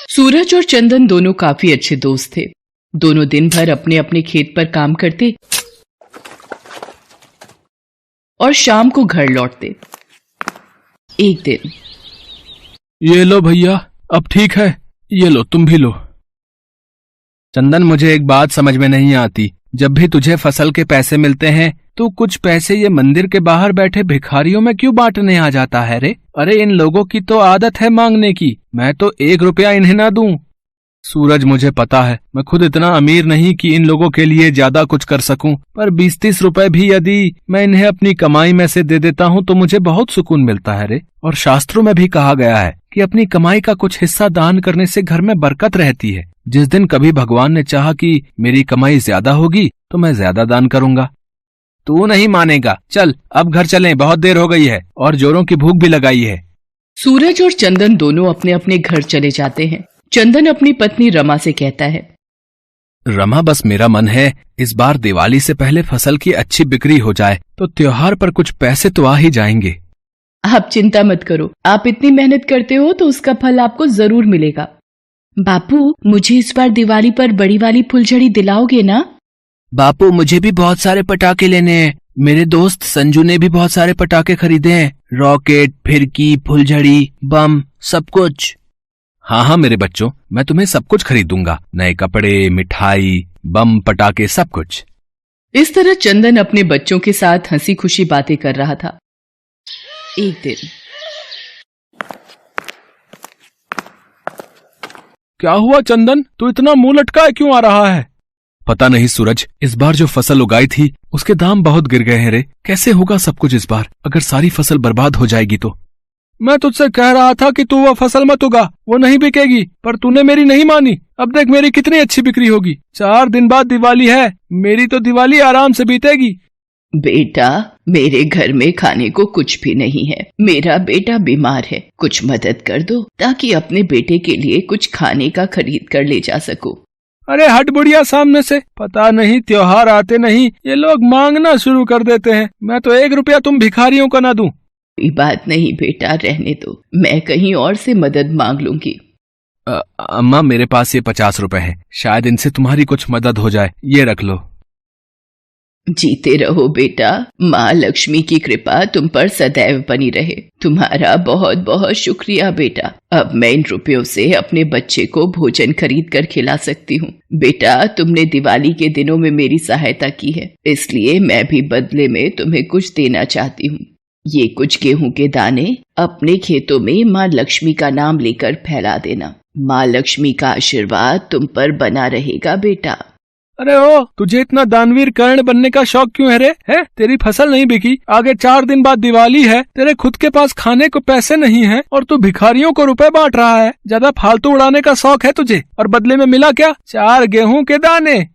सूरज और चंदन दोनों काफी अच्छे दोस्त थे। दोनों दिन भर अपने अपने खेत पर काम करते और शाम को घर लौटते। एक दिन, ये लो भैया, अब ठीक है, ये लो, तुम भी लो। चंदन, मुझे एक बात समझ में नहीं आती। जब भी तुझे फसल के पैसे मिलते हैं तो कुछ पैसे ये मंदिर के बाहर बैठे भिखारियों में क्यों बांटने आ जाता है रे? अरे इन लोगों की तो आदत है मांगने की, मैं तो 1 रुपया इन्हें ना दूं। सूरज, मुझे पता है मैं खुद इतना अमीर नहीं कि इन लोगों के लिए ज्यादा कुछ कर सकूं, पर 20-30 रुपए भी यदि मैं इन्हें अपनी कमाई में से दे देता हूं तो मुझे बहुत सुकून मिलता है रे। और शास्त्रों में भी कहा गया है कि अपनी कमाई का कुछ हिस्सा दान करने से घर में बरकत रहती है। जिस दिन कभी भगवान ने चाहा कि मेरी कमाई ज्यादा होगी तो मैं ज्यादा दान करूंगा। तू नहीं मानेगा, चल अब घर चलें, बहुत देर हो गई है और जोरों की भूख भी लगाई है। सूरज और चंदन दोनों अपने अपने घर चले जाते हैं। चंदन अपनी पत्नी रमा से कहता है, रमा, बस मेरा मन है इस बार दिवाली से पहले फसल की अच्छी बिक्री हो जाए तो त्योहार पर कुछ पैसे तो आ ही जाएंगे। आप चिंता मत करो, आप इतनी मेहनत करते हो तो उसका फल आपको जरूर मिलेगा। बापू, मुझे इस बार दिवाली पर बड़ी वाली फुलझड़ी दिलाओगे ना? बापू, मुझे भी बहुत सारे पटाखे लेने हैं। मेरे दोस्त संजू ने भी बहुत सारे पटाखे खरीदे हैं, रॉकेट, फिरकी, फुलझड़ी, बम, सब कुछ। हाँ हाँ मेरे बच्चों, मैं तुम्हें सब कुछ खरीदूंगा, नए कपड़े, मिठाई, बम, पटाखे, सब कुछ। इस तरह चंदन अपने बच्चों के साथ हंसी खुशी बातें कर रहा था। एक दिन, क्या हुआ चंदन, तू इतना मुंह लटकाए क्यों आ रहा है? पता नहीं सूरज, इस बार जो फसल उगाई थी उसके दाम बहुत गिर गए हैं रे। कैसे होगा सब कुछ इस बार? अगर सारी फसल बर्बाद हो जाएगी तो। मैं तुझसे कह रहा था कि तू वो फसल मत उगा, वो नहीं बिकेगी, पर तूने मेरी नहीं मानी। अब देख मेरी कितनी अच्छी बिक्री होगी। 4 दिन बाद दिवाली है, मेरी तो दिवाली आराम से बीतेगी। बेटा, मेरे घर में खाने को कुछ भी नहीं है। मेरा बेटा बीमार है, कुछ मदद कर दो ताकि अपने बेटे के लिए कुछ खाने का खरीद कर ले जा सकूं। अरे हट बुढ़िया सामने से, पता नहीं त्योहार आते नहीं ये लोग मांगना शुरू कर देते हैं। मैं तो 1 रुपया तुम भिखारियों को ना दूं। कोई बात नहीं बेटा, रहने दो, मैं कहीं और से मदद मांग लूंगी। अम्मा, मेरे पास ये 50 रुपए हैं, शायद इनसे तुम्हारी कुछ मदद हो जाए, ये रख लो। जीते रहो बेटा, माँ लक्ष्मी की कृपा तुम पर सदैव बनी रहे। तुम्हारा बहुत बहुत शुक्रिया बेटा। अब मैं इन रुपयों से अपने बच्चे को भोजन खरीद कर खिला सकती हूँ। बेटा, तुमने दिवाली के दिनों में मेरी सहायता की है, इसलिए मैं भी बदले में तुम्हें कुछ देना चाहती हूँ। ये कुछ गेहूं के दाने अपने खेतों में माँ लक्ष्मी का नाम लेकर फैला देना। माँ लक्ष्मी का आशीर्वाद तुम पर बना रहेगा बेटा। अरे ओ, तुझे इतना दानवीर कर्ण बनने का शौक क्यों है रे? है तेरी फसल नहीं बिकी, आगे 4 दिन बाद दिवाली है, तेरे खुद के पास खाने को पैसे नहीं है और तू भिखारियों को रुपए बांट रहा है। ज्यादा फालतू उड़ाने का शौक है तुझे, और बदले में मिला क्या? 4 गेहूं के दाने।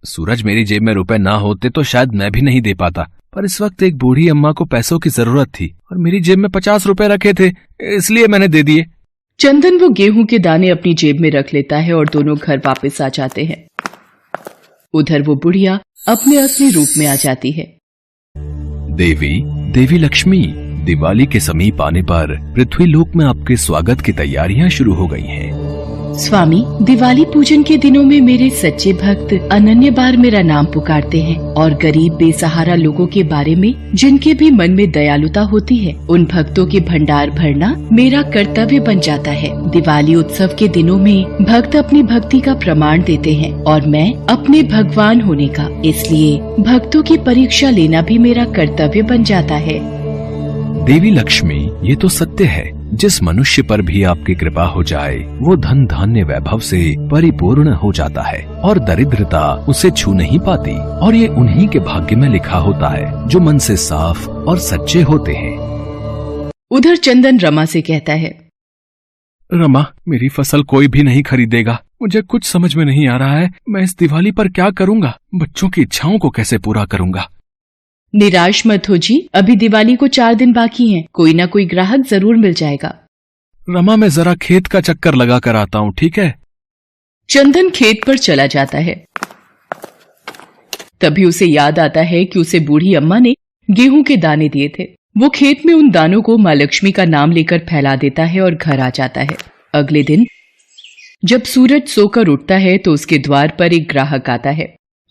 सूरज, मेरी जेब में रुपए ना होते तो शायद मैं भी नहीं दे पाता, पर इस वक्त एक बूढ़ी अम्मा को पैसों की जरूरत थी और मेरी जेब में 50 रुपए रखे थे, इसलिए मैंने दे दिए। चंदन वो गेहूं के दाने अपनी जेब में रख लेता है और दोनों घर वापस आ जाते हैं। उधर वो बुढ़िया अपने असली रूप में आ जाती है। देवी लक्ष्मी, दिवाली के समीप आने पर पृथ्वी लोक में आपके स्वागत की तैयारियां शुरू हो गई हैं। स्वामी, दिवाली पूजन के दिनों में मेरे सच्चे भक्त अनन्य बार मेरा नाम पुकारते हैं और गरीब बेसहारा लोगों के बारे में जिनके भी मन में दयालुता होती है, उन भक्तों के भंडार भरना मेरा कर्तव्य बन जाता है। दिवाली उत्सव के दिनों में भक्त अपनी भक्ति का प्रमाण देते हैं और मैं अपने भगवान होने का, इसलिए भक्तों की परीक्षा लेना भी मेरा कर्तव्य बन जाता है। देवी लक्ष्मी, ये तो सत्य है, जिस मनुष्य पर भी आपकी कृपा हो जाए वो धन धान्य वैभव से परिपूर्ण हो जाता है और दरिद्रता उसे छू नहीं पाती, और ये उन्हीं के भाग्य में लिखा होता है जो मन से साफ और सच्चे होते हैं। उधर चंदन रमा से कहता है, रमा, मेरी फसल कोई भी नहीं खरीदेगा। मुझे कुछ समझ में नहीं आ रहा है, मैं इस दिवाली पर क्या करूँगा? बच्चों की इच्छाओं को कैसे पूरा करूँगा? निराश मत हो जी, अभी दिवाली को 4 दिन बाकी हैं, कोई ना कोई ग्राहक जरूर मिल जाएगा। रमा, मैं जरा खेत का चक्कर लगा कर आता हूँ, ठीक है? चंदन खेत पर चला जाता है। तभी उसे याद आता है कि उसे बूढ़ी अम्मा ने गेहूं के दाने दिए थे। वो खेत में उन दानों को माँ लक्ष्मी का नाम लेकर फैला देता है और घर आ जाता है। अगले दिन जब सूरज सोकर उठता है तो उसके द्वार पर एक ग्राहक आता है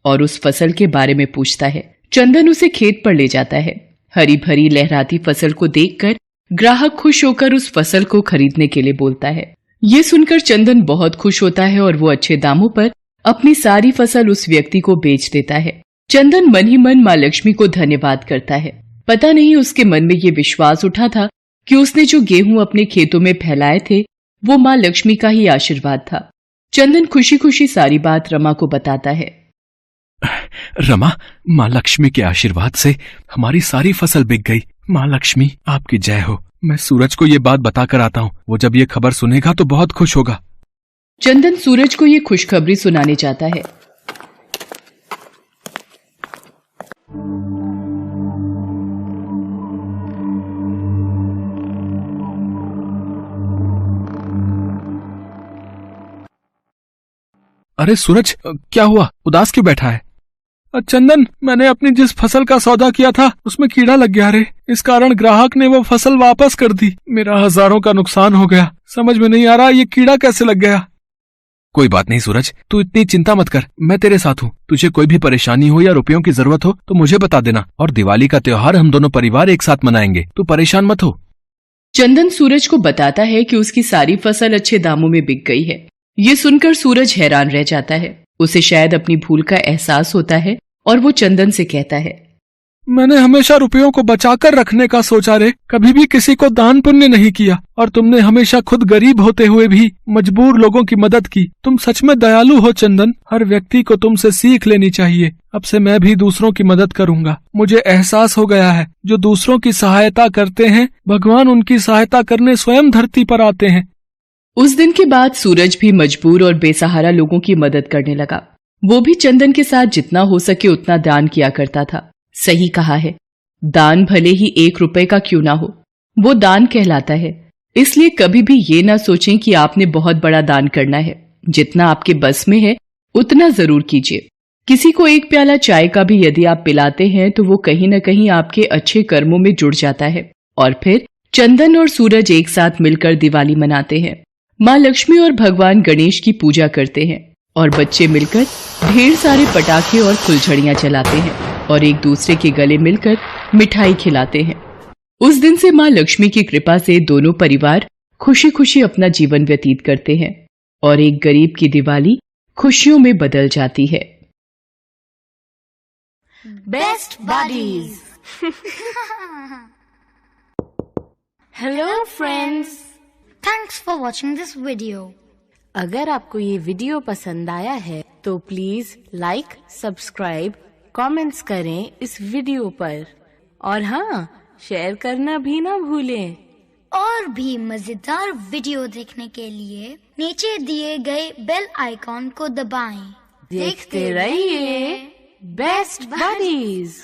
और उस फसल के बारे में पूछता है। चंदन उसे खेत पर ले जाता है। हरी भरी लहराती फसल को देखकर ग्राहक खुश होकर उस फसल को खरीदने के लिए बोलता है। ये सुनकर चंदन बहुत खुश होता है और वो अच्छे दामों पर अपनी सारी फसल उस व्यक्ति को बेच देता है। चंदन मन ही मन माँ लक्ष्मी को धन्यवाद करता है। पता नहीं उसके मन में ये विश्वास उठा था कि उसने जो गेहूं अपने खेतों में फैलाए थे वो माँ लक्ष्मी का ही आशीर्वाद था। चंदन खुशी खुशी सारी बात रमा को बताता है। रमा, माँ लक्ष्मी के आशीर्वाद से हमारी सारी फसल बिक गई। माँ लक्ष्मी आपकी जय हो। मैं सूरज को ये बात बताकर आता हूँ, वो जब ये खबर सुनेगा तो बहुत खुश होगा। चंदन सूरज को ये खुशखबरी सुनाने जाता है। अरे सूरज, क्या हुआ? उदास क्यों बैठा है? चंदन, मैंने अपनी जिस फसल का सौदा किया था उसमें कीड़ा लग गया रे। इस कारण ग्राहक ने वो फसल वापस कर दी। मेरा हजारों का नुकसान हो गया। समझ में नहीं आ रहा ये कीड़ा कैसे लग गया। कोई बात नहीं सूरज, तू इतनी चिंता मत कर, मैं तेरे साथ हूँ। तुझे कोई भी परेशानी हो या रुपयों की जरूरत हो तो मुझे बता देना, और दिवाली का त्योहार हम दोनों परिवार एक साथ मनाएंगे। तू परेशान मत हो। चंदन सूरज को बताता है कि उसकी सारी फसल अच्छे दामों में बिक गई है। ये सुनकर सूरज हैरान रह जाता है। उसे शायद अपनी भूल का एहसास होता है और वो चंदन से कहता है, मैंने हमेशा रुपयों को बचाकर रखने का सोचा रे, कभी भी किसी को दान पुण्य नहीं किया, और तुमने हमेशा खुद गरीब होते हुए भी मजबूर लोगों की मदद की। तुम सच में दयालु हो चंदन। हर व्यक्ति को तुमसे सीख लेनी चाहिए। अब से मैं भी दूसरों की मदद करूंगा। मुझे एहसास हो गया है, जो दूसरों की सहायता करते हैं भगवान उनकी सहायता करने स्वयं धरती पर आते हैं। उस दिन के बाद सूरज भी मजबूर और बेसहारा लोगों की मदद करने लगा। वो भी चंदन के साथ जितना हो सके उतना दान किया करता था। सही कहा है, दान भले ही 1 रुपए का क्यों ना हो, वो दान कहलाता है। इसलिए कभी भी ये ना सोचें कि आपने बहुत बड़ा दान करना है। जितना आपके बस में है उतना जरूर कीजिए। किसी को 1 प्याला चाय का भी यदि आप पिलाते हैं तो वो कहीं न कहीं आपके अच्छे कर्मों में जुड़ जाता है। और फिर चंदन और सूरज एक साथ मिलकर दिवाली मनाते हैं। माँ लक्ष्मी और भगवान गणेश की पूजा करते हैं और बच्चे मिलकर ढेर सारे पटाखे और फुलझड़ियां चलाते हैं और एक दूसरे के गले मिलकर मिठाई खिलाते हैं। उस दिन से माँ लक्ष्मी की कृपा से दोनों परिवार खुशी खुशी अपना जीवन व्यतीत करते हैं और एक गरीब की दिवाली खुशियों में बदल जाती है। Best buddies. Hello friends, thanks for watching this video. अगर आपको ये वीडियो पसंद आया है तो प्लीज लाइक, सब्सक्राइब, कमेंट्स करें इस वीडियो पर, और हाँ, शेयर करना भी ना भूलें। और भी मजेदार वीडियो देखने के लिए नीचे दिए गए बेल आइकॉन को दबाएं। देखते रहिए बेस्ट बडीज।